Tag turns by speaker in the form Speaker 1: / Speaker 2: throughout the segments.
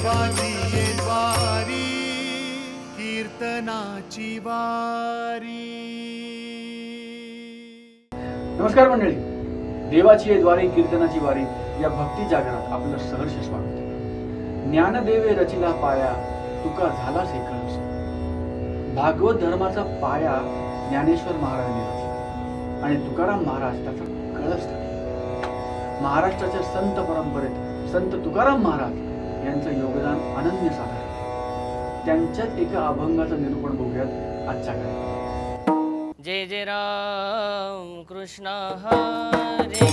Speaker 1: देवाची ये द्वारी कीर्तनाची वारी.
Speaker 2: नमस्कार मंडळी, देवाची ये द्वारी कीर्तनाची वारी या भक्ती जागरात आपलं सहर्ष स्वागत. ज्ञानदेवे रचिला पाया तुका झाला से कळस. भागवत धर्माचा पाया ज्ञानेश्वर महाराजांनी रचला आणि तुकाराम महाराज त्याचा कळस टाकला. महाराष्ट्राच्या संत परंपरेत संत तुकाराम महाराज यांचं योगदान अनन्यसाधारण. त्यांच्याच एका अभंगाचं निरूपण बघूयात आजच्या कार्यक्रमात.
Speaker 3: जय जय राम कृष्ण हरे.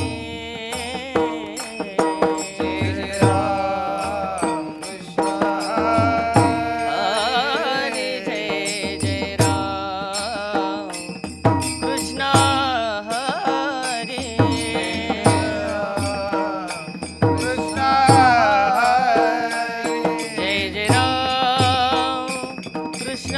Speaker 1: जय जय राम कृष्ण
Speaker 3: हरे. जय जय राम कृष्ण हरे.
Speaker 1: कृष्ण
Speaker 3: जय जय राम कृष्ण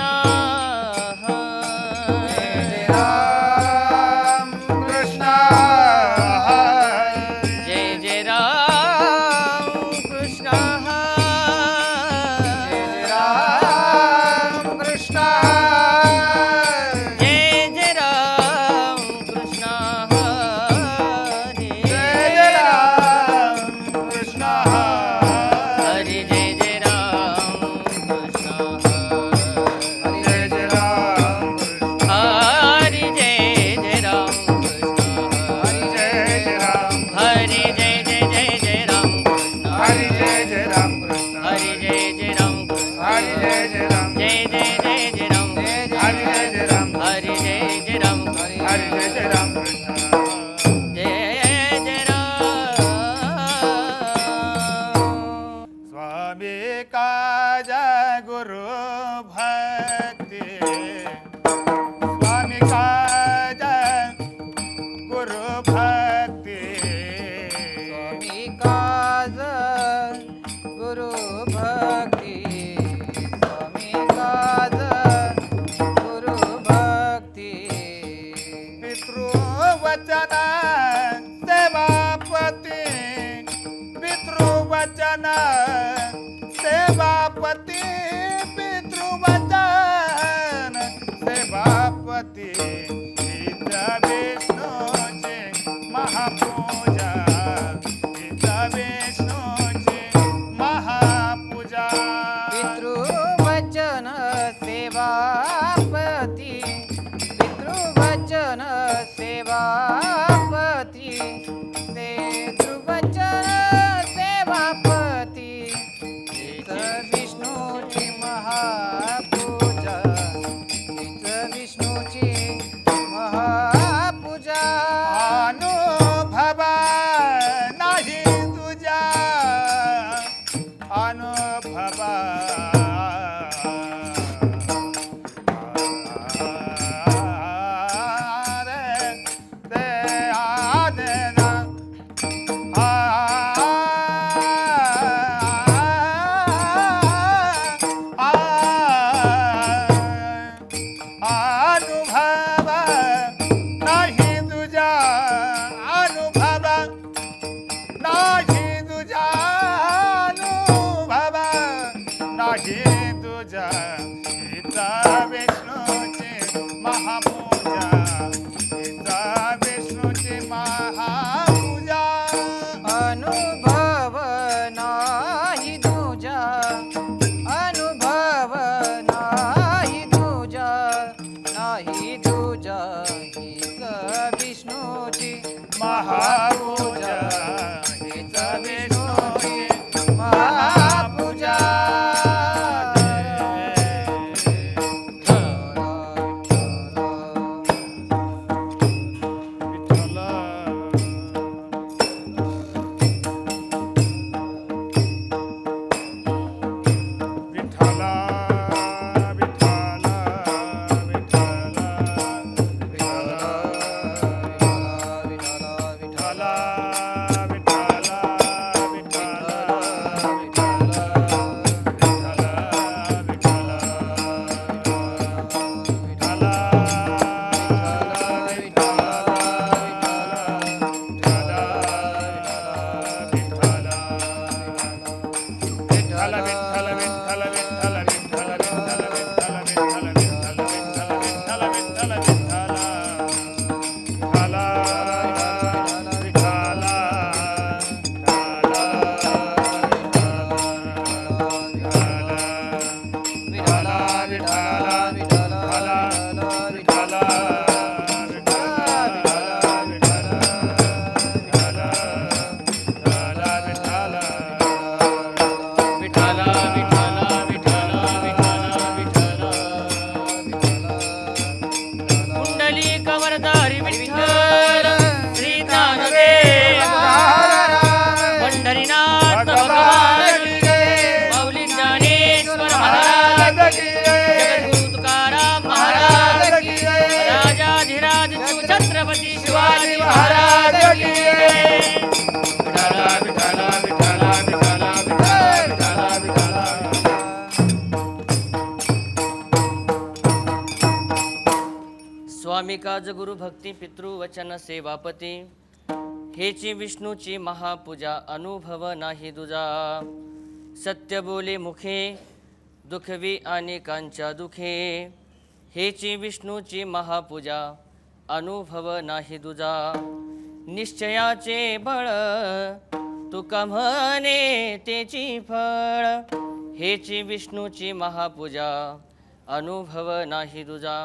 Speaker 3: विठाला विठाला विठाला विठाला विठाला कुंडली कवरदारी विठ्ठल श्री ज्ञानदेव पंढरीनाथ भगवान माऊली ज्ञानेश्वर महाराज जगद्गुरु तुकाराम महाराज राजाधिराज छत्रपती शिवाजी महाराज विठाला विठाला विठाला विठाला विठाला विठाला स्वामी काज गुरु भक्ती पितृवचन सेवापती हेची विष्णूची महापूजा अनुभव नाही दुजा सत्य बोले मुखे दुखवी अनेकांच्या दुखे हेची विष्णूची महापूजा अनुभव नाही दुजा निश्चयाचे बळ तुका म्हणे तेची फळ हेची विष्णूची महापूजा अनुभव नाही दुजा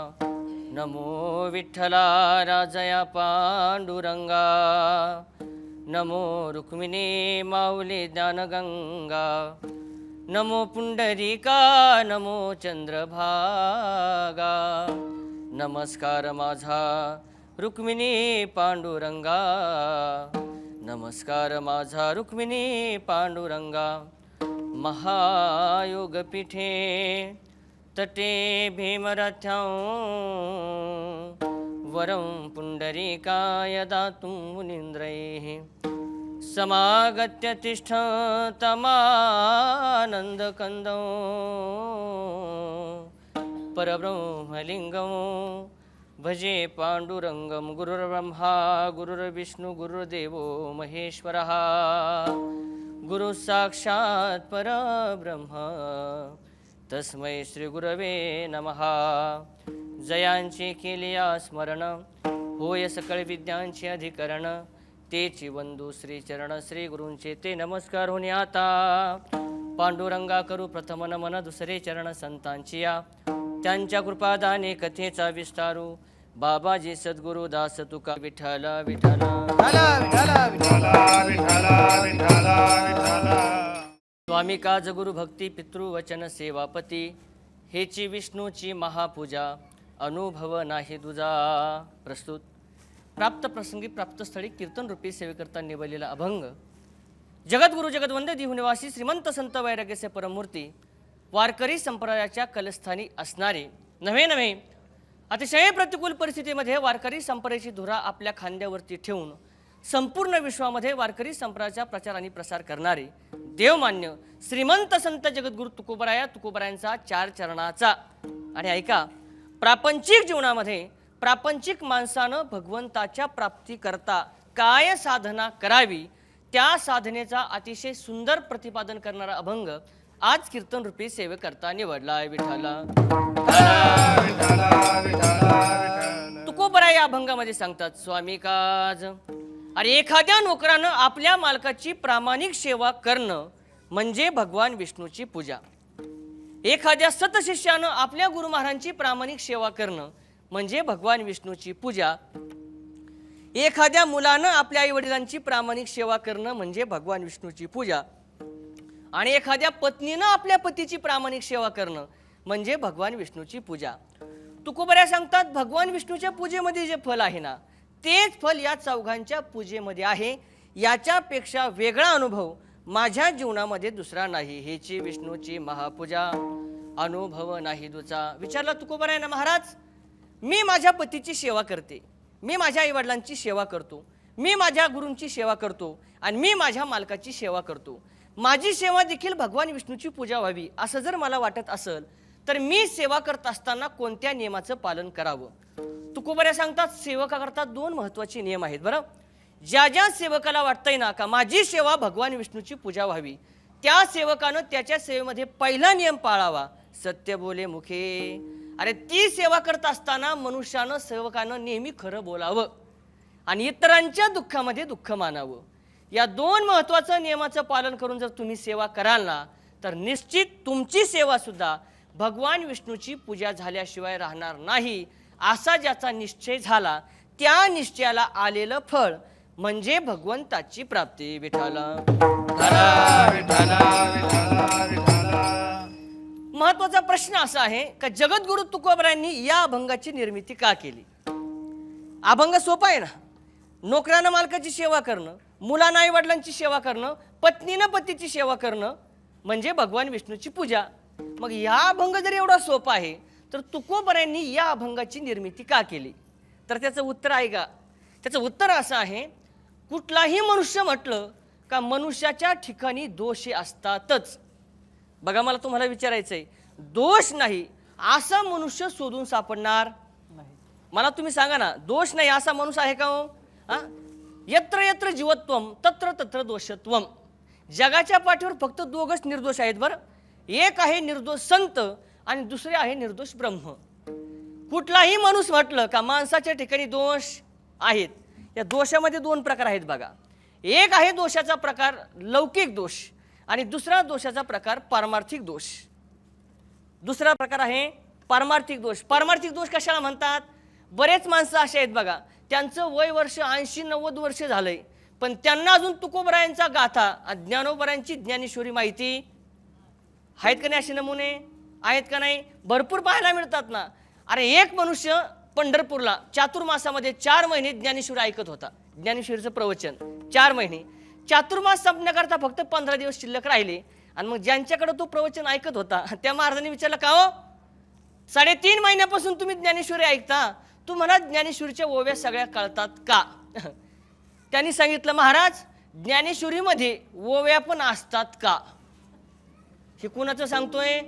Speaker 3: नमो विठ्ठला राजया पांडुरंगा नमो रुक्मिणी माऊली ज्ञानगंगा नमो पुंडरीका नमो चंद्रभागा नमस्कार माझा रुक्मिणी पांडुरंगा नमस्कार माझा रुक्मिणी पांडुरंगा महायोग पीठे तटे भीमरथ्यां वरं पुंडरीकाय दातुं मुनीन्द्रैः समागत्य तिष्ठतमानन्दकन्दं परब्रह्मलिङ्गं भजे पाण्डुरङ्गं गुरुर्ब्रह्मा गुरुर्विष्णु गुरुर्देवो महेश्वरः गुरु साक्षात् परब्रह्म तस्मै श्री गुरवे नमः जयांचे केलिया स्मरण होय सकळ विद्यांचे अधिकरण तेची वंदू श्री चरण श्री गुरूंचे ते नमस्कार होणे आता पांडुरंगा करू प्रथम नमन दुसरे चरण संतांची या त्यांच्या कृपादाने कथेचा विस्तारू बाबाजी सद्गुरु दास तुका विठ्ठला विठ्ठला स्वामी काज गुरु भक्ती पितृवचन सेवापती हेची विष्णूची महापूजा अनुभव नाही दुजा प्रस्तुत प्राप्त प्रसंगी प्राप्त स्थळी कीर्तन रूपी सेवेकरता निवडलेला अभंग जगद्गुरु जगद्वंदे दिहुनिवासी श्रीमंत संत वैराग्याचे परमूर्ती वारकरी संप्रदायाच्या कलस्थानी असणारे नव्हे अतिशय प्रतिकूल परिस्थितीमध्ये वारकरी संप्रदायाची धुरा आपल्या खांद्यावरती ठेवून संपूर्ण विश्वामध्ये वारकरी संप्रदायाचा प्रचार आणि प्रसार करणारे देवमान्य श्रीमंत संत जगद्गुरु तुकोबरायांचा 4 चरणाचा आणि ऐका प्रापंचिक जीवनामध्ये प्रापंचिक माणसानं भगवंताच्या प्राप्तीकरता काय साधना करावी त्या साधनेचा अतिशय सुंदर प्रतिपादन करणारा अभंग आज कीर्तन रूपी सेवेकरता निवडला आहे विठ्ठला तुकोबराय या अभंगामध्ये सांगतात स्वामी काज अरे एखाद्या नोकरानं आपल्या मालकाची प्रामाणिक सेवा करणं म्हणजे भगवान विष्णूची पूजा एखाद्या सतशिष्यानं आपल्या गुरु महाराजांची प्रामाणिक सेवा करणं म्हणजे भगवान विष्णूची पूजा एखाद्या मुलानं आपल्या आईवडिलांची प्रामाणिक सेवा करणं म्हणजे भगवान विष्णूची पूजा आणि एखाद्या पत्नीनं आपल्या पतीची प्रामाणिक सेवा करणं म्हणजे भगवान विष्णूची पूजा तुकोबऱ्या सांगतात भगवान विष्णूच्या पूजेमध्ये जे फल आहे ना तेच फल या चौघांच्या पूजेमध्ये आहे याच्यापेक्षा वेगळा अनुभव माझ्या जीवनामध्ये दुसरा नाही हेची विष्णूची महापूजा अनुभव नाही दुचा विचारला तुकोबरायांना महाराज मी माझ्या पतीची सेवा करते मी माझ्या आईवडिलांची सेवा करतो मी माझ्या गुरूंची सेवा करतो आणि मी माझ्या मालकाची सेवा करतो माझी सेवा देखील भगवान विष्णूची पूजा व्हावी असं जर मला वाटत असेल तर मी सेवा करत असताना कोणत्या नियमाचं पालन करावं तुकोबऱ्या सांगतात सेवकाकरता 2 महत्त्वाचे नियम आहेत बरं ज्या ज्या सेवकाला वाटतंय ना का माझी सेवा भगवान विष्णूची पूजा व्हावी त्या सेवकानं त्याच्या सेवेमध्ये पहिला नियम पाळावा, सत्य बोले मुखे. अरे ती सेवा करत असताना मनुष्यानं सेवकानं नेहमी खरं बोलावं आणि इतरांच्या दुःखामध्ये दुःख मानावं. या दोन महत्त्वाचं नियमाचं पालन करून जर तुम्ही सेवा कराल ना, तर निश्चित तुमची सेवा सुद्धा भगवान विष्णूची पूजा झाल्याशिवाय राहणार नाही. असा ज्याचा निश्चय झाला त्या निश्चयाला आलेलं फळ म्हणजे भगवंताची प्राप्ती. विठाला महत्वाचा प्रश्न असा आहे का जगद्गुरु तुकोबरायांनी या अभंगाची निर्मिती का केली? अभंग सोपा आहे ना. नोकरानं मालकाची सेवा करणं, मुलानं आई वडिलांची सेवा करणं, पत्नीनं पतीची सेवा करणं म्हणजे भगवान विष्णूची पूजा. मग या अभंग जर एवढा सोपा आहे तर तुकोबरायांनी या अभंगाची निर्मिती का केली? तर त्याचं उत्तर आहे का? त्याचं उत्तर असं आहे, कुठलाही मनुष्य म्हटलं का मनुष्याच्या ठिकाणी दोष असतातच. बघा मला तुम्हाला विचारायचं आहे, दोष नाही असा मनुष्य शोधून सापडणार नाही. मला तुम्ही सांगा ना, दोष नाही असा माणूस आहे का हो? यत्र यत्र जीवत्वम तत्र तत्र दोषत्वम. जगाच्या पाठीवर फक्त दोघच निर्दोष आहेत बरं. एक आहे निर्दोष संत आणि दुसरे आहे निर्दोष ब्रह्म. कुठलाही माणूस म्हटलं का माणसाच्या ठिकाणी दोष आहेत. या दोषामध्ये दोन प्रकार आहेत बघा. एक आहे दोषाचा प्रकार लौकिक दोष आणि दुसरा दोषाचा प्रकार पारमार्थिक दोष. दुसरा प्रकार आहे पारमार्थिक दोष. पारमार्थिक दोष कशाला म्हणतात? बरेच माणसं असे आहेत बघा, त्यांचं वय वर्ष 80-90 वर्ष झालंय, पण त्यांना अजून तुकोबरायांचा गाथा, ज्ञानोबरायांची ज्ञानेश्वरी माहिती आहेत का नाही? असे नमुने आहेत का नाही? भरपूर पाहायला मिळतात ना. अरे एक मनुष्य पंढरपूरला चातुर्मासामध्ये 4 महिने ज्ञानेश्वरी ऐकत होता. ज्ञानेश्वरीचं प्रवचन 4 महिने. चातुर्मास संपण्याकरता फक्त 15 दिवस शिल्लक राहिले आणि मग ज्यांच्याकडे तो प्रवचन ऐकत होता त्या महाराजांनी विचारलं, का हो 3.5 महिन्यापासून तुम्ही ज्ञानेश्वरी ऐकता, तुम्हाला ज्ञानेश्वरीच्या ओव्या सगळ्या कळतात का? त्यांनी सांगितलं, महाराज ज्ञानेश्वरीमध्ये ओव्या पण असतात का? हे कुणाचं सांगतोय?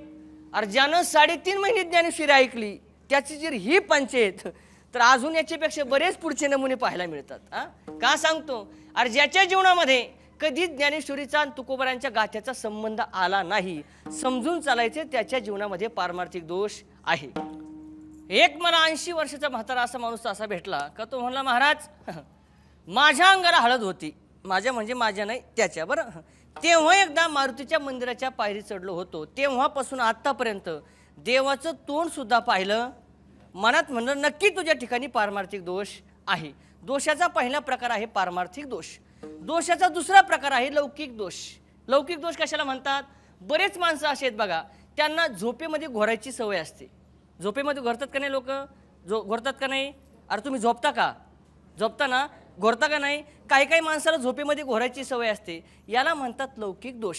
Speaker 3: अरे ज्यानं 3.5 महिने ज्ञानेश्वरी ऐकली त्याची जर ही पंचायत, तर अजून याच्यापेक्षा बरेच पुढचे नमुने पाहायला मिळतात. का सांगतो? अरे ज्याच्या जीवनामध्ये कधीच ज्ञानेश्वरीचा आणि तुकोबरायांच्या गाथ्याचा संबंध आला नाही, समजून चालायचे त्याच्या जीवनामध्ये पारमार्थिक दोष आहे. एक मला 80 वर्षाचा म्हातारा असा माणूस असा भेटला का तो म्हणला, महाराज माझ्या अंगाला हळद होती. माझ्या म्हणजे माझ्या नाही, त्याच्या. बरं, तेव्हा एकदा मारुतीच्या मंदिराच्या पायरी चढलो होतो, तेव्हापासून आत्तापर्यंत देवाचं तोंड सुद्धा पाहिलं. मनात म्हणलं नक्की तुझ्या ठिकाणी पारमार्थिक दोष आहे. दोषाचा पहिला प्रकार आहे पारमार्थिक दोष. दोषाचा दुसरा प्रकार आहे लौकिक दोष. लौकिक दोष कशाला म्हणतात? बरेच माणसं असे आहेत बघा, त्यांना झोपेमध्ये घोरायची सवय असते. झोपेमध्ये घोरतात का नाही लोक? घोरतात का नाही? अरे तुम्ही झोपता का? झोपता ना? घोरता का नाही? काही काही माणसाला झोपेमध्ये घोरायची सवय असते, याला म्हणतात लौकिक दोष.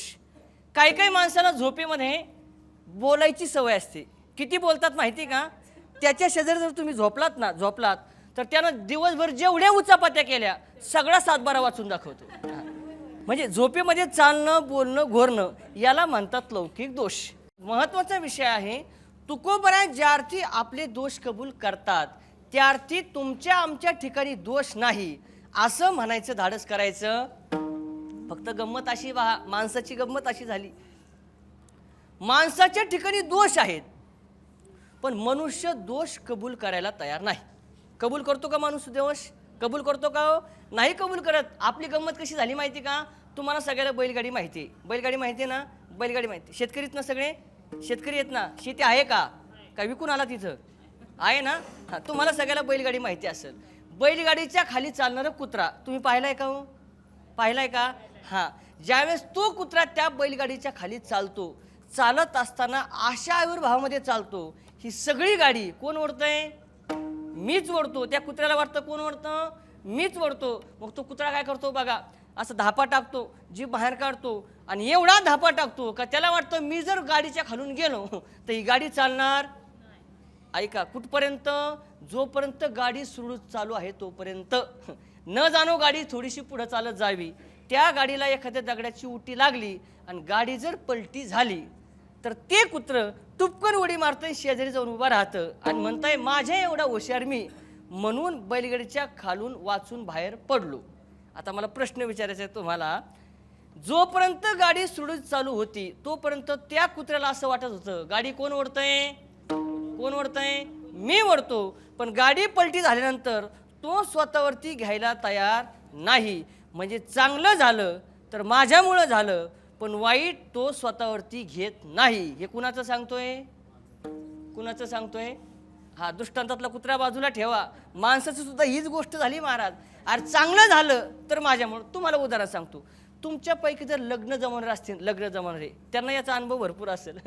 Speaker 3: काही काही माणसाला झोपेमध्ये बोलायची सवय असते. किती बोलतात माहिती का? त्याच्या शेजारी जर तुम्ही झोपलात तर त्यानं दिवसभर जेवढ्या उचापात्या केल्या सगळा 7-12 वाचून दाखवतो. म्हणजे झोपेमध्ये चालणं, बोलणं, घोरणं याला म्हणतात लौकिक दोष. महत्त्वाचा विषय आहे, तुकोबराय ज्यार्थी आपले दोष कबूल करतात त्यार्थी तुमच्या आमच्या ठिकाणी दोष नाही असं म्हणायचं धाडस करायचं. फक्त गंमत अशी माणसाची गंमत अशी झाली, माणसाच्या ठिकाणी दोष आहेत पण मनुष्य दोष कबूल करायला तयार नाही. कबूल करतो का माणूस दोष? कबूल करतो का हो? नाही कबूल करत. आपली गंमत कशी झाली माहिती का? तुम्हाला सगळ्याला बैलगाडी माहिती आहे. बैलगाडी माहिती आहे ना? बैलगाडी माहिती. शेतकरीत ना सगळे शेतकरी आहेत ना? शेती आहे का? काय विकून आला तिथं? आहे ना? हां, तुम्हाला सगळ्याला बैलगाडी माहिती असेल. बैलगाडीच्या खाली चालणारा कुत्रा तुम्ही पाहिलाय का हो? पाहिलाय का? हां, ज्यावेळेस तो कुत्रा त्या बैलगाडीच्या खाली चालतो, चालत असताना अशा आविर्भावामध्ये चालतो, ही सगळी गाडी कोण ओढतंय? मीच ओढतो. त्या कुत्र्याला वाटतं कोण ओढतं? मीच ओढतो. मग तो कुत्रा काय करतो बघा, असं धापा टाकतो, जीभ बाहेर काढतो आणि एवढा धापा टाकतो का त्याला वाटतं मी जर गाडीच्या खालून गेलो तर ही गाडी चालणार. ऐका, कुठपर्यंत? जोपर्यंत गाडी सुरळीत चालू आहे तोपर्यंत. न जाणो गाडी थोडीशी पुढे चालत जावी, त्या गाडीला एखाद्या दगडाची उटी लागली आणि गाडी जर पलटी झाली तर ते कुत्रं तुपकन उडी मारतंय, शेजारी जाऊन उभा राहतं आणि म्हणताय माझ्या एवढा हुशार मी म्हणून बैलगाडीच्या खालून वाचून बाहेर पडलो. आता मला प्रश्न विचारायचा आहे तुम्हाला, जोपर्यंत गाडी सुरळीत चालू होती तोपर्यंत त्या कुत्र्याला असं वाटत होतं गाडी कोण ओढतंय, कोण ओढतंय, मी ओढतो. पण गाडी पलटी झाल्यानंतर तो स्वतःवरती घ्यायला तयार नाही. म्हणजे चांगलं झालं तर माझ्यामुळं झालं, पण वाईट तो स्वतःवरती घेत नाही. हे कुणाचं सांगतोय, कुणाचं सांगतोय? हा दृष्टांतातला कुत्रा बाजूला ठेवा, माणसाचं सुद्धा हीच गोष्ट झाली महाराज. अरे चांगलं झालं तर माझ्यामुळं. तुम्हाला उदाहरण सांगतो, तुमच्यापैकी जर लग्न जमवणारे असतील, लग्न जमवणारे त्यांना याचा अनुभव भरपूर असेल.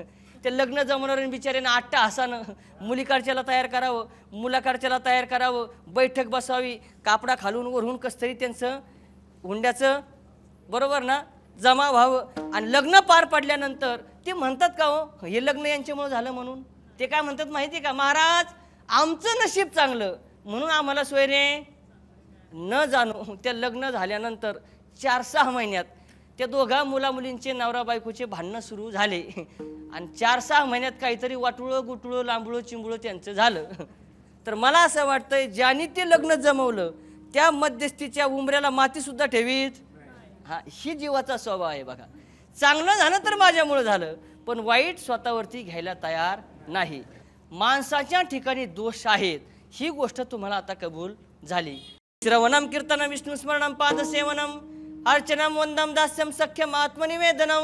Speaker 3: ते लग्न जमवणारे बिचाऱ्यानं आट्टा हसानं मुलीकडच्याला तयार करावं, मुलाकडच्याला तयार करावं, बैठक बसावी, कापडा खालून वरून कसं तरी त्यांचं हुंड्याचं बरोबर ना जमा व्हावं. आणि लग्न पार पडल्यानंतर ते म्हणतात का हो हे लग्न यांच्यामुळं झालं म्हणून. ते काय म्हणतात माहिती आहे का, महाराज आमचं नशीब चांगलं म्हणून आम्हाला सोयरे न जाणू. त्या लग्न झाल्यानंतर 4-6 महिन्यात त्या दोघा मुलामुलींचे नवरा बायकोचे भांडणं सुरू झाले आणि 4-6 महिन्यात काहीतरी वाटुळं गुटुळं लांबुळं चिंबुळं त्यांचं झालं. तर मला असं वाटतंय ज्यांनी ते लग्न जमवलं त्या मध्यस्थीच्या उंबऱ्याला मातीसुद्धा ठेवीत. हा ही जीवाचा स्वभाव आहे बघा. चांगलं झालं तर माझ्यामुळं झालं, पण वाईट स्वतःवरती घ्यायला तयार नाही. माणसाच्या ठिकाणी दोष आहेत ही गोष्ट तुम्हाला आता कबूल झाली. श्रवणम कीर्तनम विष्णू स्मरणम पादसेवनम अर्चनम वंदम दास्यम सख्यम आत्मनिवेदनम.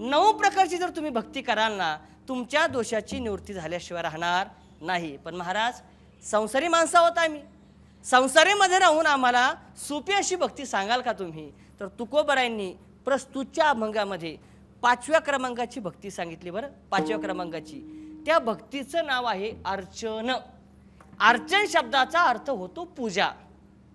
Speaker 3: 9 प्रकारची जर तुम्ही भक्ती कराल ना तुमच्या दोषाची निवृत्ती झाल्याशिवाय राहणार नाही. पण महाराज संसारी माणसं आहोत आम्ही, संसारीमध्ये राहून आम्हाला सोपी अशी भक्ती सांगाल का तुम्ही. तर तुकोबरायांनी प्रस्तुतच्या अभंगामध्ये 5व्या क्रमांकाची भक्ती सांगितली. बरं 5व्या क्रमांकाची त्या भक्तीचं नाव आहे अर्चन. अर्चन शब्दाचा अर्थ होतो पूजा.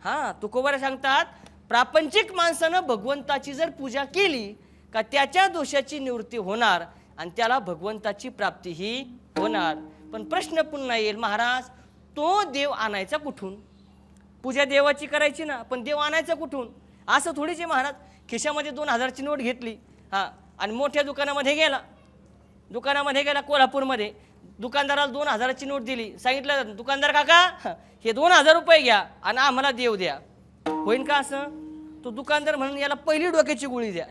Speaker 3: हां तुकोबरा सांगतात प्रापंचिक माणसानं भगवंताची जर पूजा केली का त्याच्या दोषाची निवृत्ती होणार आणि त्याला भगवंताची प्राप्तीही होणार. पण प्रश्न पुन्हा येईल महाराज तो देव आणायचा कुठून. पूजा देवाची करायची ना, पण देव आणायचा कुठून. असं थोडीच आहे महाराज. खिशामध्ये 2000ची नोट घेतली हां आणि मोठ्या दुकानामध्ये गेला कोल्हापूरमध्ये. दुकानदाराला 2000ची नोट दिली. सांगितलं दुकानदार काका हे 2000 रुपये घ्या आणि आम्हाला देव द्या. होईन का असं. तो दुकानदार म्हणून याला पहिली डोक्याची गोळी द्या.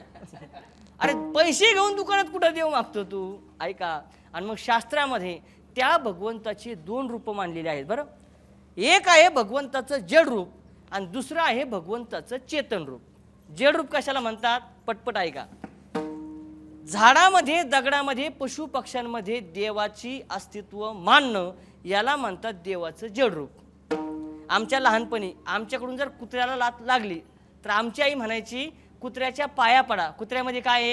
Speaker 3: अरे पैसे घेऊन दुकानात कुठं देव मागतो तू. ऐका. आणि मग शास्त्रामध्ये त्या भगवंताची 2 रूपं मानलेली आहेत. बरं एक आहे भगवंताचं जड रूप आणि दुसरं आहे भगवंताचं चेतन रूप. जड रूप कशाला म्हणतात पटपट ऐका. झाडामध्ये दगडामध्ये पशु पक्ष्यांमध्ये देवाची अस्तित्व मानणं याला म्हणतात देवाचं जड रूप. आमच्या लहानपणी आमच्याकडून जर कुत्र्याला लात लागली तर आमची आई म्हणायची कुत्र्याच्या पाया पडा. कुत्र्यामध्ये काय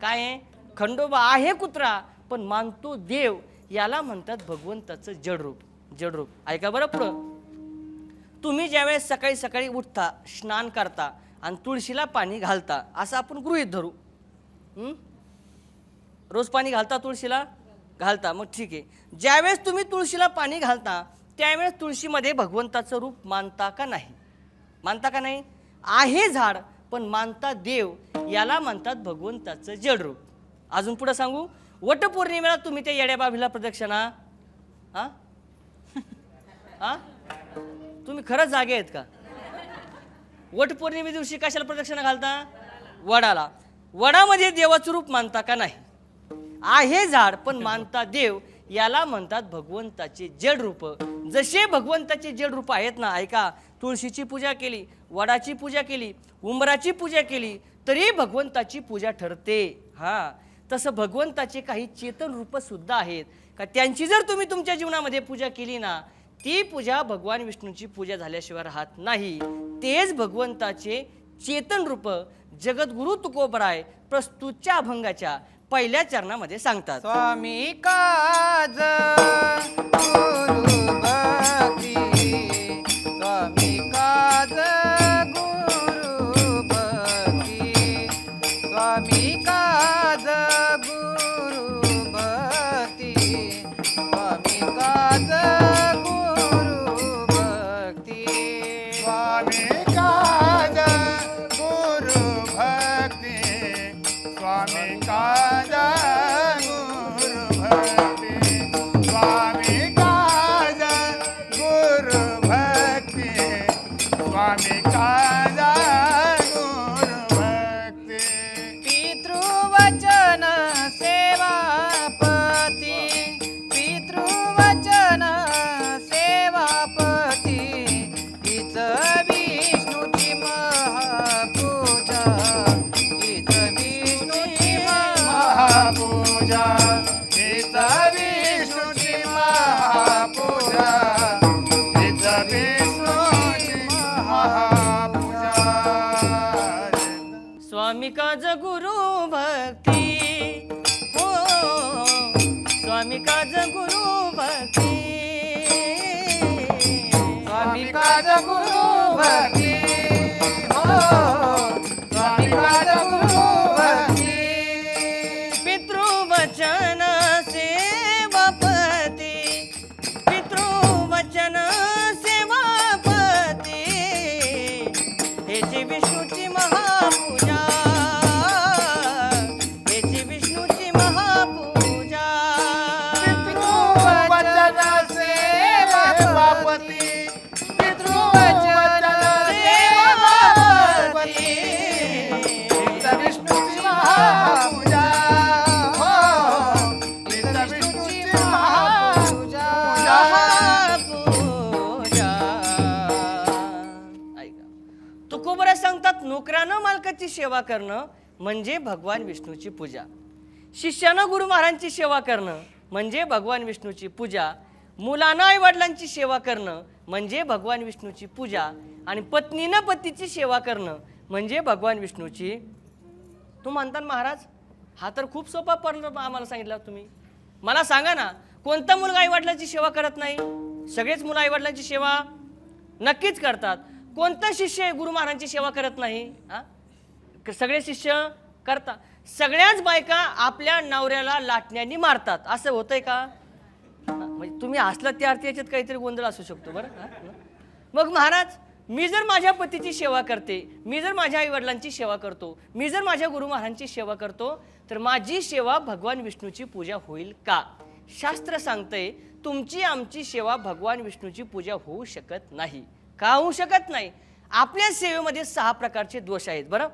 Speaker 3: आहे खंडोबा आहे कुत्रा पण मानतो देव. याला म्हणतात भगवंताचं जड रूप. ऐका बरं पुढं. तुम्ही ज्यावेळेस सकाळी सकाळी उठता स्नान करता आणि तुळशीला पाणी घालता असं आपण गृहीत धरू. रोज पाणी घालता तुळशीला घालता. मग ठीक आहे. ज्यावेळेस तुम्ही तुळशीला पाणी घालता त्यावेळेस तुळशीमध्ये भगवंताचं रूप मानता का नाही. मानता का नाही. आहे झाड पण मानता देव. याला म्हणतात भगवंताचं जड रूप. अजून पुढे सांगू. वटपौर्णिमेला तुम्ही त्या येड्या बाबीला प्रदक्षिणा तुम्ही खरंच जागे आहेत का. वटपौर्णिमे दिवशी कशाला प्रदक्षिणा घालता वडाला. वडामध्ये देवाचं रूप मानता का नाही. आहे झाड पण मानता देव. याला म्हणतात भगवंताचे जड रूप. जसे भगवंताचे जड रूप आहेत ना. ऐका. तुळशीची पूजा केली, वडाची पूजा केली, उंबराची पूजा केली तरी भगवंताची पूजा ठरते. हां तसं भगवंताचे काही चेतन रूप सुद्धा आहेत का त्यांची जर तुम्ही तुमच्या जीवनामध्ये पूजा केली ना ती पूजा भगवान विष्णूची पूजा झाल्याशिवाय राहत नाही. तेच भगवंताचे चेतन रूप जगद्गुरु तुकोबराय प्रस्तुतच्या अभंगाच्या 1ल्या चरणामध्ये सांगतात.
Speaker 1: स्वामी काज गुरु भक्ती, स्वामी काज गुरु भक्ती, स्वामी काज गुरु भक्ती, स्वामी काज गुरु भक्ती, स्वामी काज गुरु भक्ती, स्वामी काज गुरु भक्ती, स्वामी काज
Speaker 3: स्वामी काज गुरु भक्ती
Speaker 1: स्वामी काज गुरु भक्ती हो स्वामी काज गुरु भक्ती
Speaker 3: पितृवचन सेवापती पितृवचन सेवापती हेची विष्णूची महापूजा हेची विष्णूची महापूजा
Speaker 1: पितृवचन सेवापती पितृवचन सेवापती विष्णूची महापूजा हो विष्णूची महापूजा
Speaker 3: पूजा. ऐका तुकोबरा सांगतात नोकरानं मालकाची सेवा करणं म्हणजे भगवान विष्णूची पूजा. शिष्यानं गुरु महाराजांची सेवा करणं म्हणजे भगवान विष्णूची पूजा. मुलानं आई वडिलांची सेवा करणं म्हणजे भगवान विष्णूची पूजा. आणि पत्नीनं पतीची सेवा करणं म्हणजे भगवान विष्णूची. तू म्हणता महाराज हा तर खूप सोपा पर्ल आम्हाला सांगितला तुम्ही. मला सांगा ना कोणता मुलगा आई वडिलांची सेवा करत नाही? सगळेच मुलं आई वडिलांची सेवा नक्कीच करतात. कोणता शिष्य गुरु महाराजांची सेवा करत नाही? हा सगळे शिष्य करतात. सगळ्याच बायका आपल्या नवऱ्याला लाटण्याने मारतात असं होतंय का? म्हणजे तुम्ही हसलात त्या अर्थी याच्यात काहीतरी गोंधळ असू शकतो बरं. मग महाराज मी जर माझ्या पतीची सेवा करते, मी जर माझ्या आई वडिलांची सेवा करतो, मी जर माझ्या गुरु महाराजांची सेवा करतो तर माझी सेवा भगवान विष्णूची पूजा होईल का? शास्त्र सांगतंय तुमची आमची सेवा भगवान विष्णूची पूजा होऊ शकत नाही. का होऊ शकत नाही? आपल्या सेवेमध्ये 6 प्रकारचे दोष आहेत बरं.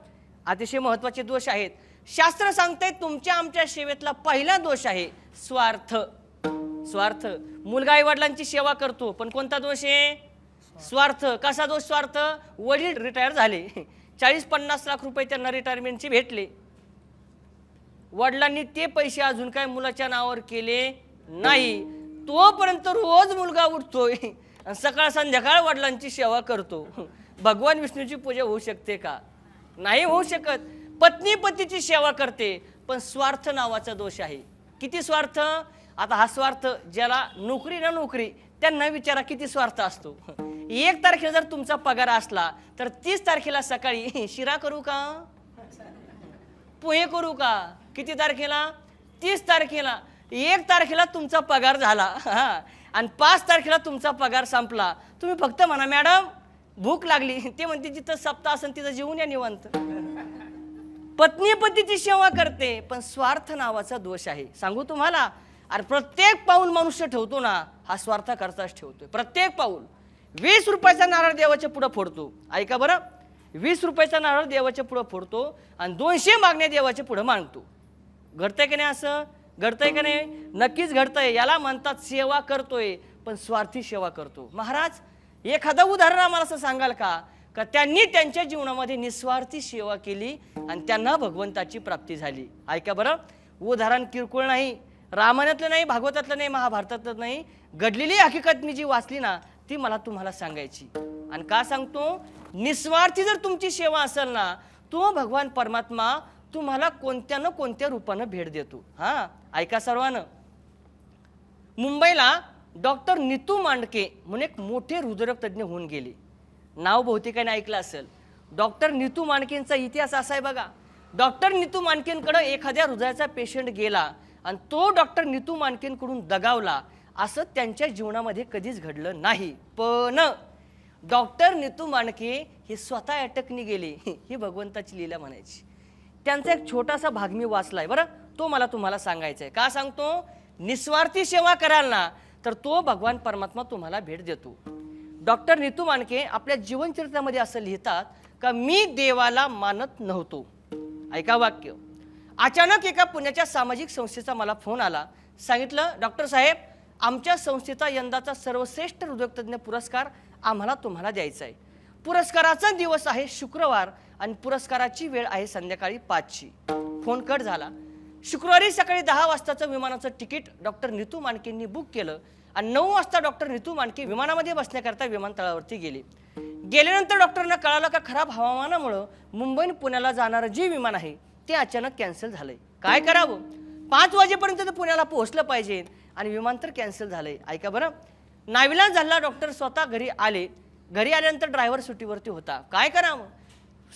Speaker 3: अतिशय महत्त्वाचे दोष आहेत. शास्त्र सांगतंय तुमच्या आमच्या सेवेतला पहिला दोष आहे स्वार्थ. स्वार्थ. मुलगा आई वडिलांची सेवा करतो पण कोणता दोष आहे? स्वार्थ. कसा दोष? स्वार्थ. वडील रिटायर झाले, 40-50 लाख रुपये त्यांना रिटायरमेंटचे भेटले, वडिलांनी ते पैसे अजून काय मुलाच्या नावावर केले नाही, तोपर्यंत रोज मुलगा उठतोय आणि सकाळ संध्याकाळ वडिलांची सेवा करतो. भगवान विष्णूची पूजा होऊ शकते का? नाही होऊ शकत. पत्नी पतीची सेवा करते पण स्वार्थ नावाचा दोष आहे. किती स्वार्थ? आता हा स्वार्थ ज्याला नोकरी ना नोकरी त्यांना विचारा किती स्वार्थ असतो. 1 तारखेला जर तुमचा पगार असला तर 30 तारखेला सकाळी शिरा करू का, पोहे करू का? किती तारखेला? 30 तारखेला. 1 तारखेला तुमचा पगार झाला आणि 5 तारखेला तुमचा पगार संपला. तुम्ही फक्त म्हणा मॅडम भूक लागली, ते म्हणते जिथं सप्ताह असेल तिथं जेवून या निवांत. पत्नी पतीची सेवा करते पण स्वार्थ नावाचा दोष आहे. सांगू तुम्हाला, अरे प्रत्येक पाऊल मनुष्य ठेवतो ना हा स्वार्थ करताच ठेवतोय. प्रत्येक पाऊल. 20 रुपयाचा नारळ देवाच्या पुढे फोडतो. ऐका बरं, 20 रुपयाचा नारळ देवाच्या पुढे फोडतो आणि 200 मागण्या देवाच्या पुढे मागतो. घडतंय का नाही? असं घडतंय का नाही? नक्कीच घडतंय. याला म्हणतात सेवा करतोय पण स्वार्थी सेवा करतो. महाराज एखादं उदाहरण आम्हाला असं सांगाल का का त्यांनी त्यांच्या जीवनामध्ये निस्वार्थी सेवा केली आणि त्यांना भगवंताची प्राप्ती झाली? ऐका बरं, उदाहरण किरकोळ नाही, रामायणातलं नाही, भागवतातलं नाही, महाभारतातलं नाही, घडलेली हकीकत मी जी वाचली ना ती मला तुम्हाला सांगायची. आणि का सांगतो? निस्वार्थी जर तुमची सेवा असेल ना तो भगवान परमात्मा तुम्हाला कोणत्या ना कोणत्या रूपानं भेट देतो. हा ऐका सर्वांना, मुंबईला डॉक्टर नीतू मांडके म्हणून एक मोठे हृदयरोग तज्ज्ञ होऊन गेले. नाव बहुतेकाने ऐकलं असेल. डॉक्टर नीतू मांडकेंचा इतिहास असा आहे बघा. डॉक्टर नीतू मांडकेंकडे एखाद्या हृदयाचा पेशंट गेला आणि तो डॉक्टर नीतू मांडकेंकडून दगावला असं त्यांच्या जीवनामध्ये कधीच घडलं नाही. पण डॉक्टर नीतू मांडके हे स्वतः अटकनी गेले. ही भगवंताची लीला म्हणायची. त्यांचा एक छोटासा भाग मी वाचलाय बरं, तो मला तुम्हाला सांगायचा आहे. का सांगतो? निस्वार्थी सेवा कराल ना तर तो भगवान परमात्मा तुम्हाला भेट देतो. डॉक्टर नीतू मांडके आपल्या जीवनचरित्रामध्ये असं लिहितात का मी देवाला मानत नव्हतो. ऐका वाक्य. अचानक एका पुण्याच्या सामाजिक संस्थेचा मला फोन आला. सांगितलं डॉक्टर साहेब आमच्या संस्थेचा यंदाचा सर्वश्रेष्ठ हृदयतज्ञ पुरस्कार आम्हाला तुम्हाला द्यायचा आहे. पुरस्काराचा दिवस आहे शुक्रवार आणि पुरस्काराची वेळ आहे संध्याकाळी 5ची. फोन कट झाला. शुक्रवारी सकाळी 10 वाजताचं विमानाचं तिकीट डॉक्टर नीतू मांडकेंनी बुक केलं आणि 9 वाजता डॉक्टर नीतू मांडके विमानामध्ये बसण्याकरता विमानतळावरती गेले. गेल्यानंतर डॉक्टरांना कळालं का खराब हवामानामुळे मुंबई पुण्याला जाणारं जे विमान आहे ते अचानक कॅन्सल झालंय. काय करावं? 5 वाजेपर्यंत तर पुण्याला पोहोचलं पाहिजे आणि विमान तर कॅन्सल झालंय. ऐका बरं, नाविलाज झाला. डॉक्टर स्वतः घरी आले. घरी आल्यानंतर ड्रायव्हर सुट्टीवरती होता. काय करावं,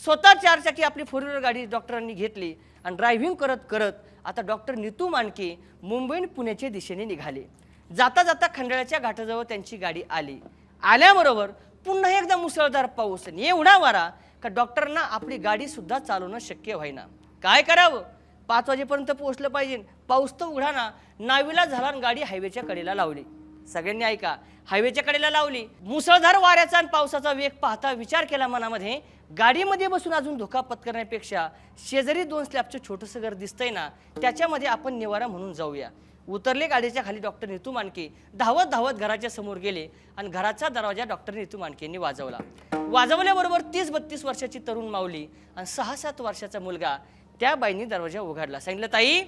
Speaker 3: स्वतः 4 चाकी आपली 4 व्हीलर गाडी डॉक्टरांनी घेतली आणि ड्रायव्हिंग करत करत आता डॉक्टर नीतू मानके मुंबई पुण्याच्या दिशेने निघाले. जाता जाता खंडाळ्याच्या घाटाजवळ त्यांची गाडी आली. आल्याबरोबर पुन्हा एकदा मुसळधार पाऊस आणि एवढा वारा का डॉक्टरांना आपली गाडी सुद्धा चालवणं शक्य व्हायना. काय करावं, 5 वाजेपर्यंत पोहोचलं पाहिजे, पाऊस तर उघडा ना. नावीला झाला आणि गाडी हायवेच्या कडेला लावली. सगळ्यांनी ऐका, हायवेच्या कडेला लावली. मुसळधार वाऱ्याचा आणि पावसाचा वेग पाहता विचार केला मनामध्ये, गाडीमध्ये बसून अजून धोका पत्करण्यापेक्षा शेजारी 2 स्लॅबचं छोटंसं घर दिसतंय ना, त्याच्यामध्ये आपण निवारा म्हणून जाऊया. उतरले गाडीच्या खाली. डॉक्टर नीतू मानके धावत धावत घराच्या समोर गेले आणि घराचा दरवाजा डॉक्टर नीतू मानकेंनी वाजवला. वाजवल्याबरोबर 30-32 वर्षाची तरुण माऊली आणि 6-7 वर्षाचा मुलगा त्या बाईंनी दरवाजा उघडला. सांगितलं, ताई,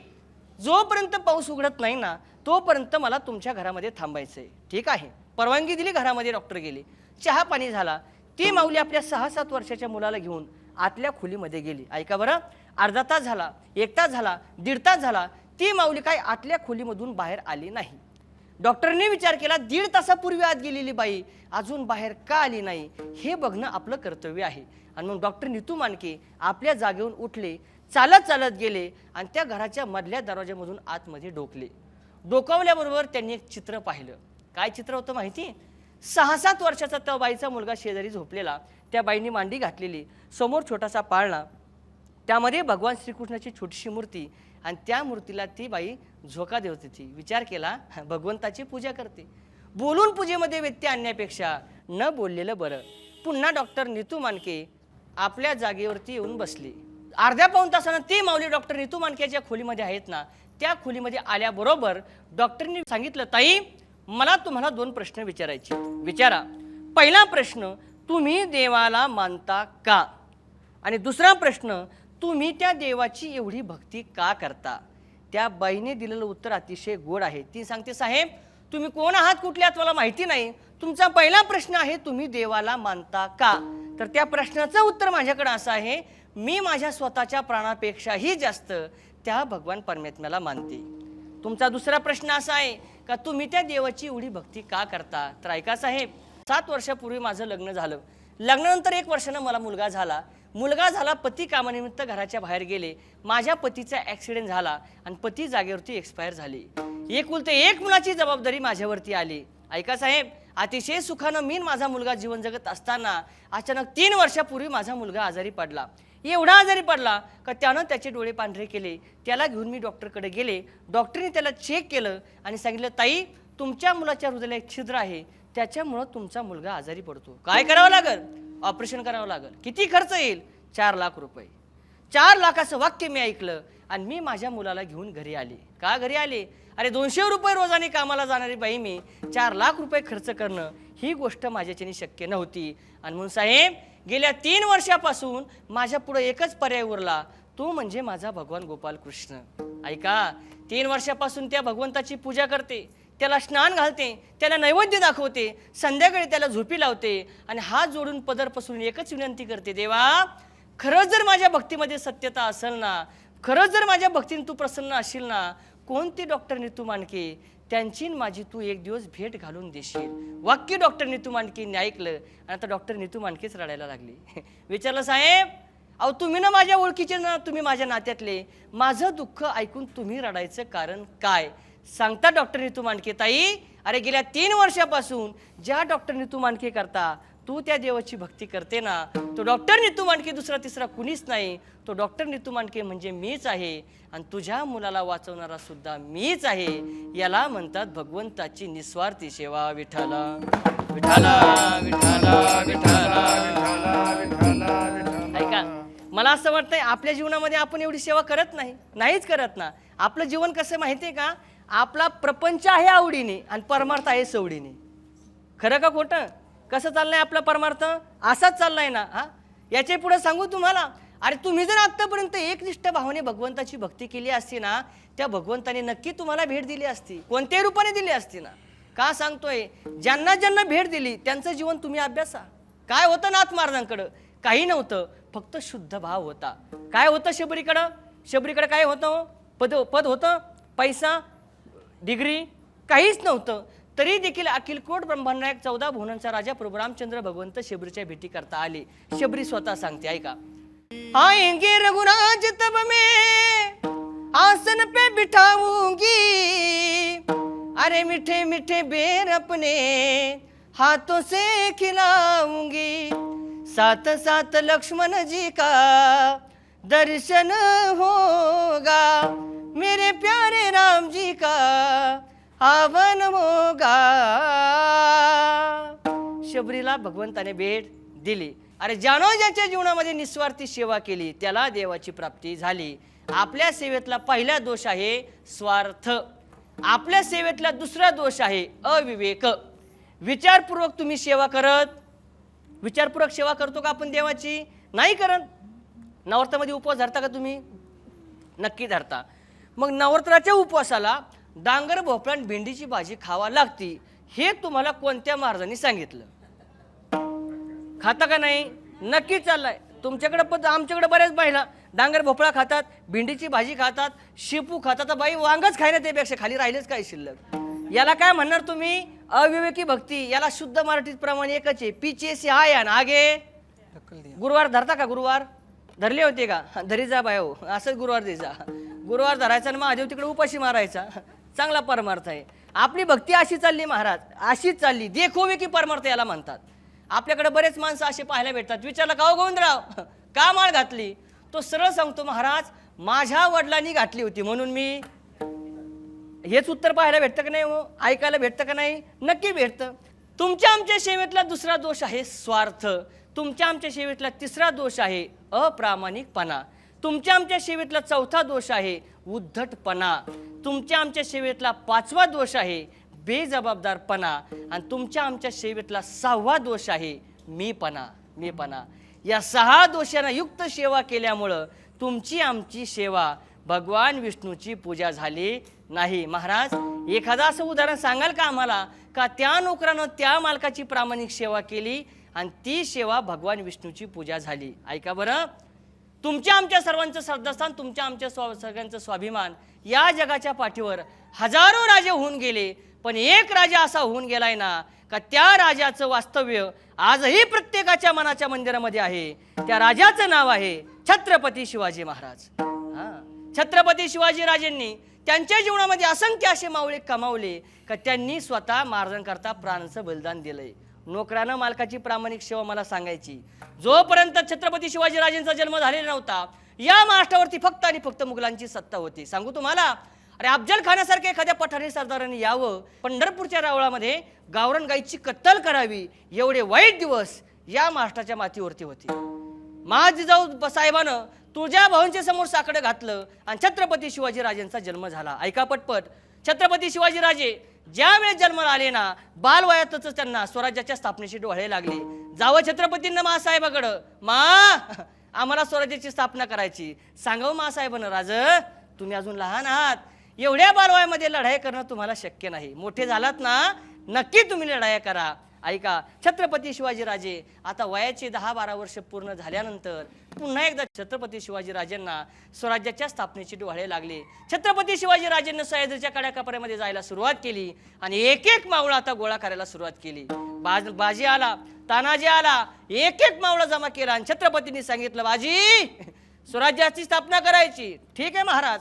Speaker 3: जोपर्यंत पाऊस उघडत नाही ना तोपर्यंत मला तुमच्या घरामध्ये थांबायचंय. ठीक आहे, परवानगी दिली. घरामध्ये डॉक्टर गेले. चहा पाणी झाला. ती माऊली आपल्या 6-7 वर्षाच्या मुलाला घेऊन आतल्या खोलीमध्ये गेली. ऐका बरं, अर्धा तास झाला, 1 तास झाला, 1.5 तास झाला, ती माऊली काय आतल्या खोलीमधून बाहेर आली नाही. डॉक्टरने विचार केला, 1.5 तासापूर्वी आत गेलेली बाई अजून बाहेर का आली नाही हे बघणं आपलं कर्तव्य आहे. आणि मग डॉक्टर नीतू मानके आपल्या जागेवरून उठले, चालत चालत गेले आणि त्या घराच्या मधल्या दरवाज्यामधून आतमध्ये डोकले. डोकावल्याबरोबर त्यांनी एक चित्र पाहिलं. काय चित्र होतं माहिती? 6-7 वर्षाचा त्या बाईचा मुलगा शेजारी झोपलेला. त्या बाईंनी मांडी घातलेली, समोर छोटासा पाळणा, त्यामध्ये भगवान श्रीकृष्णाची छोटीशी मूर्ती आणि त्या मूर्तीला ती बाई झोका देत होती. विचार केला, भगवंताची पूजा करते. बोलून पूजेमध्ये व्यत्यय आणण्यापेक्षा न बोललेलं बरं. पुन्हा डॉक्टर नीतू मानके आपल्या जागेवरती येऊन बसली. अर्ध्या पाऊण तासानं ती माऊली डॉक्टर नीतू मानके ज्या खोलीमध्ये आहेत ना त्या खोलीमध्ये आल्याबरोबर डॉक्टरनी सांगितलं, ताई, मला तुम्हाला 2 प्रश्न विचारायचे. विचारा. पहिला प्रश्न, तुम्ही देवाला मानता का? आणि दुसरा प्रश्न, तुम्ही त्या देवाची एवढी भक्ती का करता? त्या बाईने दिलेलं उत्तर अतिशय गोड आहे. ती सांगते, साहेब, तुम्ही कोण आहात, कुठले आहात मला माहिती नाही. तुमचा पहिला प्रश्न आहे, तुम्ही देवाला मानता का? तर त्या प्रश्नाचं उत्तर माझ्याकडे असं आहे, मी माझ्या स्वतःच्या प्राणापेक्षाही जास्त त्या भगवान परमात्म्याला मानते. तुमचा दुसरा प्रश्न असा आहे का तुम्ही त्या देवाची एवढी भक्ती का करता? तर ऐका साहेब, 7 वर्षापूर्वी माझं लग्न झालं. लग्नानंतर 1 वर्षानं मला मुलगा झाला. पती कामानिमित्त घराच्या बाहेर गेले. माझ्या पतीचा ॲक्सिडेंट झाला आणि पती जागेवरती एक्सपायर झाले. एकुलते 1 मुलाची जबाबदारी माझ्यावरती आली. ऐका साहेब, अतिशय सुखानं मी माझा मुलगा जीवन जगत असताना अचानक 3 वर्षापूर्वी माझा मुलगा आजारी पडला. एवढा आजारी पडला का त्यानं त्याचे डोळे पांढरे केले. त्याला घेऊन मी डॉक्टरकडे गेले. डॉक्टरने त्याला चेक केलं आणि सांगितलं, ताई, तुमच्या मुलाच्या हृदयाला एक छिद्र आहे, त्याच्यामुळं तुमचा मुलगा आजारी पडतो. काय करावं लागेल? ऑपरेशन करावं लागेल. किती खर्च येईल? 4 लाख रुपये. 4 लाखाचं वाक्य मी ऐकलं आणि मी माझ्या मुलाला घेऊन घरी आले. का घरी आले? अरे 200 रुपये रोजाने कामाला जाणारी बाई मी 4 लाख रुपये खर्च करणं ही गोष्ट माझ्याच्याने शक्य नव्हती. आणि म्हणून साहेब, गेल्या 3 वर्षापासून माझ्या पुढे एकच पर्याय उरला, तो म्हणजे माझा भगवान गोपाल कृष्ण. ऐका, 3 वर्षापासून त्या भगवंताची पूजा करते, त्याला स्नान घालते, त्याला नैवेद्य दाखवते, संध्याकाळी त्याला झोपी लावते आणि हात जोडून पदर पसरून एकच विनंती करते, देवा, खरंच जर माझ्या भक्तीमध्ये सत्यता असेल ना, खरंच जर माझ्या भक्तीने तू प्रसन्न असशील ना, कोणती डॉक्टर नीतू मानके, त्यांची माझी तू एक दिवस भेट घालून देशील. वाक्य डॉक्टर नीतू मानकेंनी ऐकलं आणि आता डॉक्टर नीतू मानकेच रडायला लागली. विचारलं, साहेब, अहो तुम्ही ना माझ्या ओळखीचे ना, तुम्ही माझ्या नात्यातले, माझं दुःख ऐकून तुम्ही रडायचं कारण काय? सांगता डॉक्टर नीतू मानके, ताई, अरे गेल्या 3 वर्षापासून ज्या डॉक्टर नीतू मानके करता तू त्या देवाची भक्ती करते ना, तो डॉक्टर नीतू मानके दुसरा तिसरा कुणीच नाही. तो डॉक्टर नीतू मानके म्हणजे मीच आहे आणि तुझ्या मुलाला वाचवणारा सुद्धा मीच आहे. याला म्हणतात भगवंताची निस्वार्थी सेवा. विठ्ठला विठ्ठला विठ्ठला विठ्ठला. ऐका, मला असं वाटतंय आपल्या जीवनामध्ये आपण एवढी सेवा नाहीच करत ना. आपलं जीवन कसं माहितीये का? आपला प्रपंच आहे आवडीने आणि परमार्थ आहे सवडीने. खरं का खोटं? कसं चाललंय आपला परमार्थ? असाच चाललाय ना. याच्या पुढे सांगू तुम्हाला, अरे तुम्ही जर आतापर्यंत एकनिष्ठ भावाने भगवंताची भक्ती केली असती ना, त्या भगवंताने नक्की तुम्हाला भेट दिली असती, कोणत्याही रूपाने दिली असती ना. का सांगतोय? ज्यांना ज्यांना भेट दिली त्यांचं जीवन तुम्ही अभ्यासा. काय होतं नाथ महाराजांकडं? काही नव्हतं, फक्त शुद्ध भाव होता. काय होतं शबरीकडं? शबरीकडे काय होतं? पद होतं, पैसा डिग्री काहीच नव्हतं, तरी देखील अखिलकोट ब्रह्मांडायक 14 भुवनांचा राजा प्रभू रामचंद्र भगवंत शबरीच्या भेटी करता आले. शबरी स्वतः सांगते, ऐका. आएंगे रघुराज तब मैं आसन पे बिठाऊंगी, अरे मीठे मीठे बेर अपने हाथों से खिलाऊंगी, साथ साथ लक्ष्मण जी का दर्शन होगा, मेरे प्यारे राम जी का आवन होगा. शबरीला भगवंताने भेट दिली. अरे ज्यानं ज्याच्या जीवनामध्ये निस्वार्थी सेवा केली त्याला देवाची प्राप्ती झाली. आपल्या सेवेतला पहिला दोष आहे स्वार्थ. आपल्या सेवेतला दुसरा दोष आहे अविवेक. विचारपूर्वक तुम्ही सेवा करत, विचारपूर्वक सेवा करतो का आपण देवाची? नाही करत. नवरात्रामध्ये उपवास धरता का तुम्ही? नक्की धरता. मग नवरात्राच्या उपवासाला डांगर भोपळा आणि भेंडीची भाजी खावा लागती, हे तुम्हाला कोणत्या महाराजांनी सांगितलं? खाता का नाही? नक्की चाललाय तुमच्याकडे. पण आमच्याकडे बऱ्याच बाईला डांगर भोपळा खातात, भेंडीची भाजी खातात, शेपू खातात. बाई वांगच खाय ना, त्यापेक्षा खाली राहिलेच काय शिल्लक. याला काय म्हणणार तुम्ही? अविवेकी भक्ती. याला शुद्ध मराठीत प्रमाणे एकच आहे, पीछे से आया ना आगे. गुरुवार धरता का? गुरुवार धरले होते का? धरी जा बाय हो, असंच गुरुवार द्यायचा. गुरुवार धरायचा आणि महादेव तिकडे उपाशी मारायचा. चांगला परमार्थ आहे. आपली भक्ती अशी चालली महाराज, अशीच चालली. देखोवे की परमार्थ याला म्हणतात. आपल्याकडे बरेच माणसं असे पाहायला भेटतात. विचारलं का हो गोविंदराव, का माळ घातली? तो सरळ सांगतो, महाराज माझ्या वडिलांनी घातली होती म्हणून मी. हेच उत्तर पाहायला भेटतं का नाही हो? ऐकायला भेटतं का नाही? नक्की भेटतं. तुमच्या आमच्या सेवेतला दुसरा दोष आहे स्वार्थ. तुमच्या आमच्या सेवेतला तिसरा दोष आहे अप्रामाणिकपणा. तुमच्या आमच्या सेवेतला चौथा दोष आहे उद्धटपणा. तुमच्या आमच्या सेवेतला पाचवा दोष आहे बेजबाबदारपणा. आणि तुमच्या आमच्या सेवेतला सहावा दोष आहे मीपणा. या 6 दोषांना युक्त सेवा केल्यामुळं तुमची आमची सेवा भगवान विष्णूची पूजा झाली नाही. महाराज एखादं असं उदाहरण सांगाल का आम्हाला, का त्या नोकरानं त्या मालकाची प्रामाणिक सेवा केली आणि ती सेवा भगवान विष्णूची पूजा झाली? ऐका बरं. तुमच्या आमच्या सर्वांचं श्रद्धास्थान, तुमच्या आमच्या सगळ्यांचं स्वाभिमान. या जगाच्या पाठीवर हजारो राजे होऊन गेले, पण एक राजा असा होऊन गेलाय ना, का त्या राजाचं वास्तव्य आजही प्रत्येकाच्या मनाच्या मंदिरामध्ये आहे. त्या राजाचं नाव आहे छत्रपती शिवाजी महाराज. छत्रपती शिवाजी राजांनी त्यांच्या जीवनामध्ये असंख्य असे मावळे कमावले का त्यांनी स्वतः महाराजांकरता प्राणाचं बलिदान दिलंय. नोकरानं मालकाची प्रामाणिक सेवा मला सांगायची. जोपर्यंत छत्रपती शिवाजी राजांचा जन्म झालेला नव्हता, या महाराष्ट्रावरती फक्त आणि फक्त मुघलांची सत्ता होती. सांगू तुम्हाला, अरे अफजल खानासारख्या एखाद्या पठाणी सरदारांनी यावं, पंढरपूरच्या रावळामध्ये गावरान गाईची कत्तल करावी, एवढे वाईट दिवस या महाराष्ट्राच्या मातीवरती होते. महाजिजाऊ साहेबानं तुळजा भाऊंच्या समोर साकडं घातलं आणि छत्रपती शिवाजी राजांचा जन्म झाला. ऐका पटपट. छत्रपती शिवाजी राजे ज्या वेळेस जन्माला आले ना, बालवयातच त्यांना स्वराज्याच्या स्थापनेची डोळे लागले. जावं छत्रपतींना महासाहेबाकडं, आम्हाला स्वराज्याची स्थापना करायची. सांगावं महासाहेबांना, राज तुम्ही अजून लहान आहात, एवढ्या बालवयामध्ये लढाई करणं तुम्हाला शक्य नाही. मोठे झालात ना, नक्की तुम्ही लढाई करा. ऐका, छत्रपती शिवाजी राजे आता वयाचे 10-12 वर्ष पूर्ण झाल्यानंतर पुन्हा एकदा छत्रपती शिवाजी राजांना स्वराज्याच्या स्थापनेची डोळे लागले. छत्रपती शिवाजी राजांनी सह्याद्रीच्या कड्याकापर्यामध्ये जायला सुरुवात केली आणि एक एक मावळा आता गोळा करायला सुरुवात केली. बाजी आला, तानाजी आला, एक एक मावळा जमा केला आणि छत्रपतींनी सांगितलं, बाजी स्वराज्याची स्थापना करायची. ठीक आहे महाराज.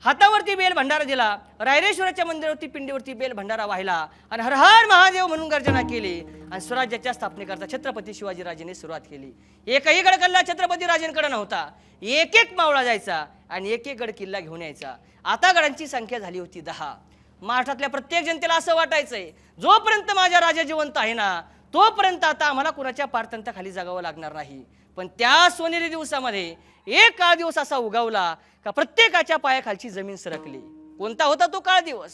Speaker 3: हातावरती बेल भंडारा दिला, रायरेश्वराच्या मंदिरावरती पिंडीवरती बेल भंडारा वाहिला आणि हर हर महादेव म्हणून गर्जना केली आणि स्वराज्याच्या स्थापनेकरता छत्रपती शिवाजी राजांनी सुरुवात केली. एकही गड किल्ला छत्रपती राजांकडे नव्हता. एक एक मावळा जायचा आणि एक एक गड किल्ला घेऊन यायचा. आता गडांची संख्या झाली होती 10. महाराष्ट्रातल्या प्रत्येक जनतेला असं वाटायचंय, जोपर्यंत माझ्या राजा जिवंत आहे ना, तोपर्यंत आता आम्हाला कुणाच्या पारतंत्याखाली जगावं लागणार नाही. पण त्या सोनेरी दिवसामध्ये एक काळ दिवस असा उगवला का प्रत्येकाच्या पायाखालची जमीन सरकली. कोणता होता तो काळ दिवस?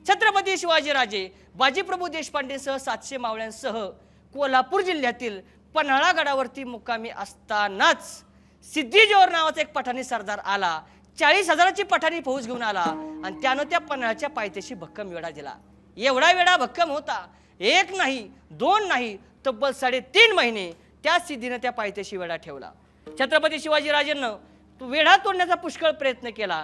Speaker 3: छत्रपती शिवाजी राजे बाजीप्रभू देशपांडेसह 700 मावळ्यांसह कोल्हापूर जिल्ह्यातील पन्हाळा गडावरती मुक्कामी असतानाच सिद्धी जोहर नावाचा एक पठाणी सरदार आला. 40,000ची पठाणी फौज घेऊन आला आणि त्यानं त्या पन्हाळ्याच्या पायथ्याशी भक्कम वेढा दिला. एवढा वेढा भक्कम होता, एक नाही, दोन नाही, तब्बल 3.5 महिने त्या सिद्धीनं त्या पायथ्याशी वेढा ठेवला. छत्रपती शिवाजी राजांना वेढा तोडण्याचा पुष्कळ प्रयत्न केला,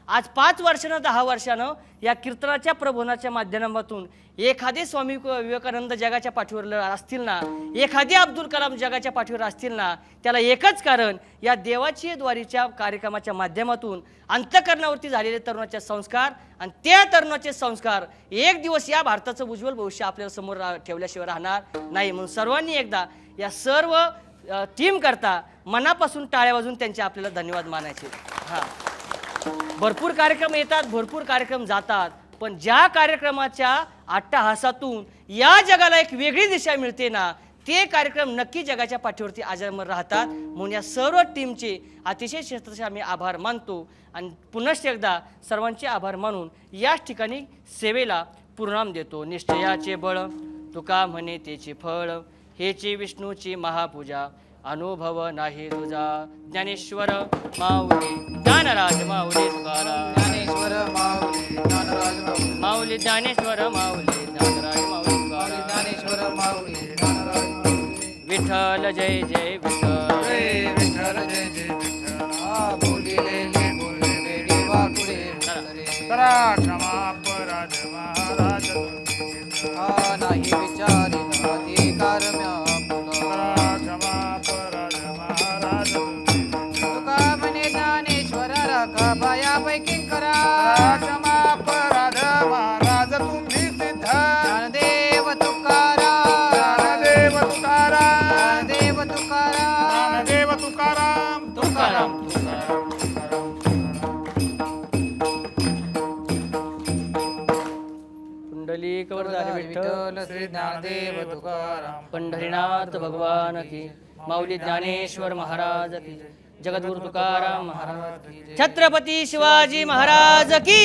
Speaker 3: आज 5 वर्षानं 10 वर्षानं या कीर्तनाच्या प्रबोधनाच्या माध्यमातून एखादे स्वामी विवेकानंद जगाच्या पाठीवर असतील ना, एखादे अब्दुल कलाम जगाच्या पाठीवर असतील ना, त्याला एकच कारण या देवाची द्वारीच्या कार्यक्रमाच्या माध्यमातून अंतःकरणावरती झालेले तरुणाचे संस्कार आणि त्या तरुणाचे संस्कार एक दिवस या भारताचं उज्ज्वल भविष्य आपल्याला समोर ठेवल्याशिवाय राहणार नाही. म्हणून सर्वांनी एकदा या सर्व टीम करता मनापासून टाळ्या वाजून त्यांचे आपल्याला धन्यवाद मानायचे. हां, भरपूर कार्यक्रम येतात, भरपूर कार्यक्रम जातात, पण ज्या कार्यक्रमाच्या अट्टहासातून या जगाला एक वेगळी दिशा मिळते ना, ते कार्यक्रम नक्की जगाच्या पाठीवरती अजरामर राहतात. म्हणून या सर्व टीमचे अतिशय श्रेष्ठ आम्ही आभार मानतो आणि पुनश्च एकदा सर्वांचे आभार मानून याच ठिकाणी सेवेला पूर्णाम देतो. निश्चयाचे बळ तुका म्हणे त्याचे फळ, हेची विष्णूची महापूजा अनुभव नाही तुझा. ज्ञानेश्वर माऊली ज्ञानराज माऊली तुकाराम,
Speaker 4: ज्ञानेश्वर माऊली ज्ञानराज माऊली,
Speaker 3: माऊली ज्ञानेश्वर माऊली ज्ञानराज माऊली तुकाराम.
Speaker 4: ज्ञानेश्वर माऊली ज्ञानराज माऊली.
Speaker 3: विठ्ठल जय जय विठ्ठल,
Speaker 1: जय विठ्ठल जय जय विठ्ठल.
Speaker 4: हा बोलिले बोलले देवा पुढे उतरे.
Speaker 1: करा क्षमा अपराध महाराज तुम्ही.
Speaker 4: हा नाही विचारे अधिकार म्या आपला.
Speaker 1: करा क्षमा अपराध महाराज तुम्ही.
Speaker 4: तुका म्हणे ज्ञानेश्वर राखा पायापैकी करा.
Speaker 1: करा क्षमा अपराध महाराज तुम्ही सिद्ध.
Speaker 4: ज्ञानदेव तुकाराम,
Speaker 1: ज्ञानदेव तुकाराम,
Speaker 4: ज्ञानदेव तुकाराम,
Speaker 1: ज्ञानदेव तुकाराम,
Speaker 3: तुकाराम. पुंडलिक वरदानी विठ्ठल,
Speaker 4: विठ्ठल श्री ज्ञानदेव तुकाराम.
Speaker 3: पंढरीनाथ भगवान की, माऊली ज्ञानेश्वर महाराज की, जगद्गुरु तुकाराम महाराज की, छत्रपती शिवाजी महाराज की.